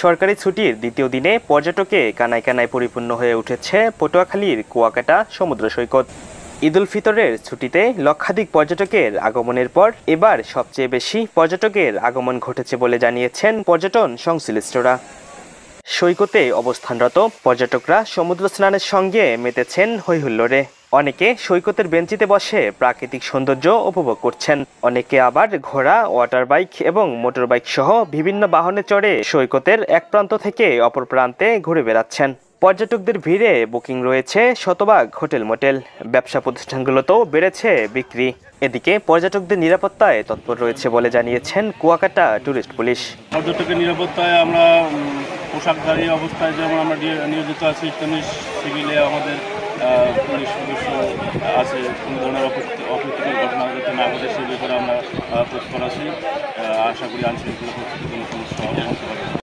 সরকারি ছুটির দ্বিতীয় দিনে পর্যটকে কানায় কানায় পরিপূর্ণ হয়ে উঠেছে পটুয়াখালীর কুয়াকাটা সমুদ্র সৈকত। ঈদ উল ফিতরের ছুটিতে লক্ষাধিক পর্যটকের আগমনের পর এবার সবচেয়ে বেশি পর্যটকের আগমন ঘটেছে বলে জানিয়েছেন পর্যটন সংশ্লিষ্টরা। সৈকতে অবস্থানরত পর্যটকরা সমুদ্র স্নানের সঙ্গে মেতেছেন হৈহুল্লোড়ে। অনেকে সৈকতের বেঞ্চিতে বসে প্রাকৃতিক সৌন্দর্য উপভোগ করছেন, অনেকে আবার ঘোড়া, ওয়াটার বাইক এবং মোটর বাইক সহ বিভিন্ন বাহনে চড়ে সৈকতের এক প্রান্ত থেকে অপর প্রান্তে ঘুরে বেড়াচ্ছেন। পর্যটকদের ভিড়ে বুকিং রয়েছে শতভাগ হোটেল মোটেল, ব্যবসা প্রতিষ্ঠানগুলোতেও বেড়েছে বিক্রি। এদিকে পর্যটকদের নিরাপত্তায় তৎপর রয়েছে বলে জানিয়েছেন কুয়াকাটা ট্যুরিস্ট পুলিশ। পর্যটকের নিরাপত্তায় আমরা পোশাকধারী অবস্থায় যেমন আমরা নিয়োজিত আছি, তেমনি সিভিলে আমাদের পুলিশ সদস্য আছে। কোনো ধরনের অপ্রীতিকর ঘটনা যাতে না ঘটে সে ব্যাপারে আমরা তৎপর আছি। আশা করি আইনশৃঙ্খলা পরিস্থিতি কোনো সমস্যা হবে।